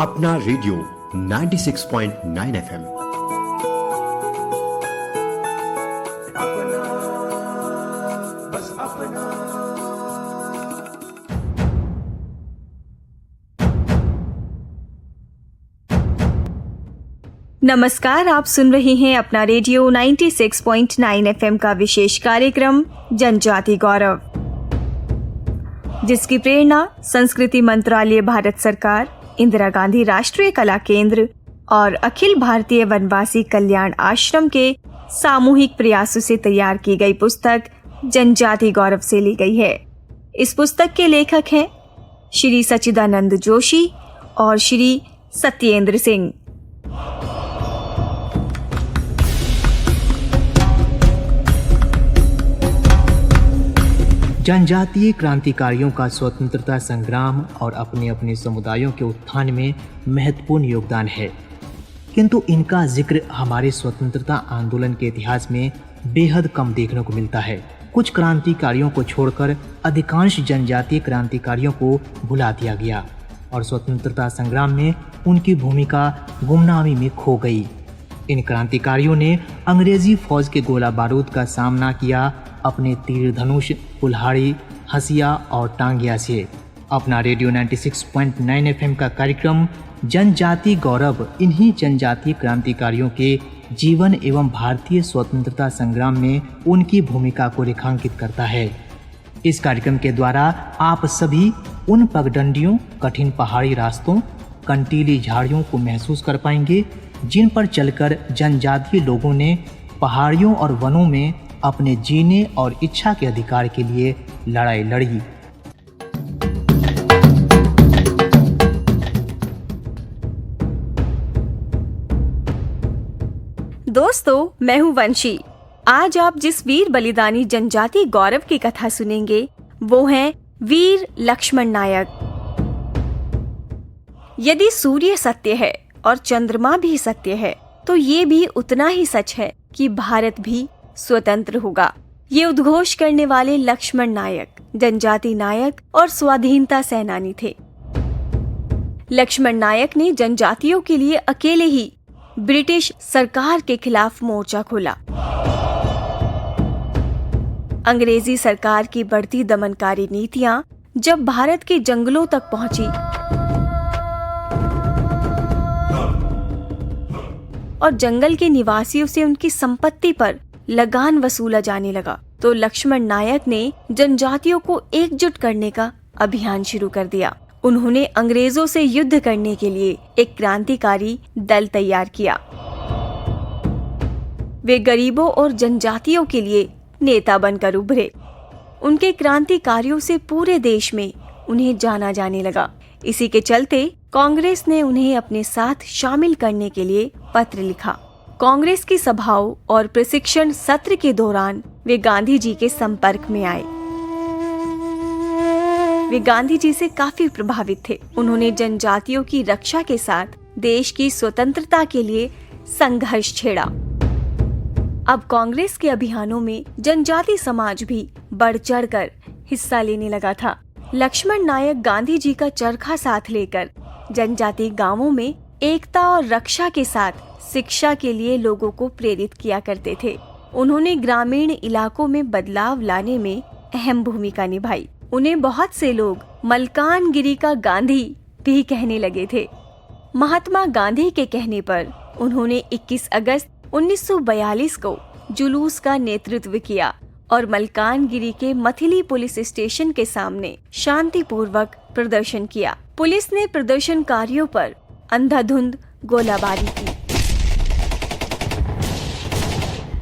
अपना radio 96.9 FM. नमस्कार, आप सुन रहे हैं अपना रेडियो 96.9 एफएम का विशेष कार्यक्रम जनजाति गौरव, जिसकी प्रेरणा संस्कृति मंत्रालय, भारत सरकार, इंदिरा गांधी राष्ट्रीय कला केंद्र और अखिल भारतीय वनवासी कल्याण आश्रम के सामूहिक प्रयासों से तैयार की गई पुस्तक जनजाति गौरव से ली गई है। इस पुस्तक के लेखक हैं श्री सच्चिदानंद जोशी और श्री सत्येंद्र सिंह। जनजातीय क्रांतिकारियों का स्वतंत्रता संग्राम और अपने अपने समुदायों के उत्थान में महत्वपूर्ण योगदान है, किंतु इनका जिक्र हमारे स्वतंत्रता आंदोलन के इतिहास में बेहद कम देखने को मिलता है। कुछ क्रांतिकारियों को छोड़कर अधिकांश जनजातीय क्रांतिकारियों को भुला दिया गया और स्वतंत्रता संग्राम में उनकी भूमिका गुमनामी में खो गई। इन क्रांतिकारियों ने अंग्रेजी फौज के गोला बारूद का सामना किया अपने तीर धनुष, कुल्हाड़ी, हसिया और टांगिया से। अपना रेडियो 96.9 एफएम का कार्यक्रम जनजाति गौरव इन्हीं जनजातीय क्रांतिकारियों के जीवन एवं भारतीय स्वतंत्रता संग्राम में उनकी भूमिका को रेखांकित करता है। इस कार्यक्रम के द्वारा आप सभी उन पगडंडियों, कठिन पहाड़ी रास्तों, कंटीली झाड़ियों को महसूस कर पाएंगे जिन पर चलकर जनजातीय लोगों ने पहाड़ियों और वनों में अपने जीने और इच्छा के अधिकार के लिए लड़ाई लड़ी। दोस्तों, मैं हूँ वंशी। आज आप जिस वीर बलिदानी जनजाति गौरव की कथा सुनेंगे वो हैं वीर लक्ष्मण नायक। यदि सूर्य सत्य है और चंद्रमा भी सत्य है, तो ये भी उतना ही सच है कि भारत भी स्वतंत्र होगा। ये उद्घोष करने वाले लक्ष्मण नायक जनजाति नायक और स्वाधीनता सेनानी थे। लक्ष्मण नायक ने जनजातियों के लिए अकेले ही ब्रिटिश सरकार के खिलाफ मोर्चा खोला। अंग्रेजी सरकार की बढ़ती दमनकारी नीतियां जब भारत के जंगलों तक पहुंची और जंगल के निवासियों से उनकी संपत्ति पर लगान वसूला जाने लगा, तो लक्ष्मण नायक ने जनजातियों को एकजुट करने का अभियान शुरू कर दिया। उन्होंने अंग्रेजों से युद्ध करने के लिए एक क्रांतिकारी दल तैयार किया। वे गरीबों और जनजातियों के लिए नेता बनकर उभरे। उनके क्रांति कार्यों से पूरे देश में उन्हें जाना जाने लगा। इसी के चलते कांग्रेस ने उन्हें अपने साथ शामिल करने के लिए पत्र लिखा। कांग्रेस की सभाओं और प्रशिक्षण सत्र के दौरान वे गांधी जी के संपर्क में आए। वे गांधी जी से काफी प्रभावित थे। उन्होंने जनजातियों की रक्षा के साथ देश की स्वतंत्रता के लिए संघर्ष छेड़ा। अब कांग्रेस के अभियानों में जनजाति समाज भी बढ़ चढ़कर हिस्सा लेने लगा था। लक्ष्मण नायक गांधी जी का चरखा साथ लेकर जनजाति गांवों में एकता और रक्षा के साथ शिक्षा के लिए लोगों को प्रेरित किया करते थे। उन्होंने ग्रामीण इलाकों में बदलाव लाने में अहम भूमिका निभाई। उन्हें बहुत से लोग मलकानगिरी का गांधी भी कहने लगे थे। महात्मा गांधी के कहने पर उन्होंने 21 अगस्त 1942 को जुलूस का नेतृत्व किया और मलकानगिरी के मथिली पुलिस स्टेशन के सामने शांतिपूर्वक प्रदर्शन किया। पुलिस ने प्रदर्शनकारियों पर अंधाधुंध गोलाबारी की,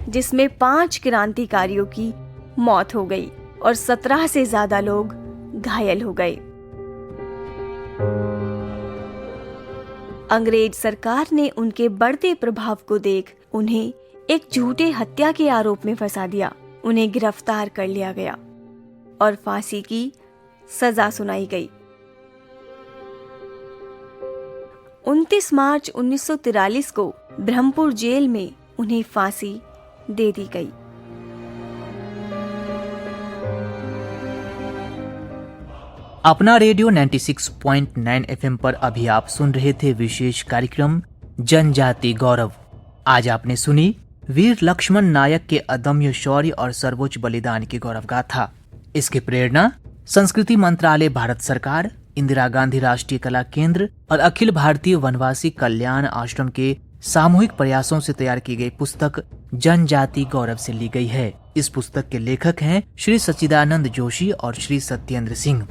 जिसमें 5 क्रांतिकारियों की मौत हो गई और 17 से ज्यादा लोग घायल हो गए। अंग्रेज सरकार ने उनके बढ़ते प्रभाव को देख उन्हें एक झूठे हत्या के आरोप में फंसा दिया। उन्हें गिरफ्तार कर लिया गया और फांसी की सजा सुनाई गई। 29 मार्च 1943 को ब्रह्मपुर जेल में उन्हें फांसी दे दी गई। अपना रेडियो 96.9 FM पर अभी आप सुन रहे थे विशेष कार्यक्रम जनजाति गौरव। आज आपने सुनी वीर लक्ष्मण नायक के अदम्य शौर्य और सर्वोच्च बलिदान की गौरव गाथा। इसकी प्रेरणा संस्कृति मंत्रालय, भारत सरकार, इंदिरा गांधी राष्ट्रीय कला केंद्र और अखिल भारतीय वनवासी कल्याण आश्रम के सामूहिक प्रयासों से तैयार की गई पुस्तक जनजाति गौरव से ली गई है। इस पुस्तक के लेखक हैं श्री सच्चिदानंद जोशी और श्री सत्येंद्र सिंह।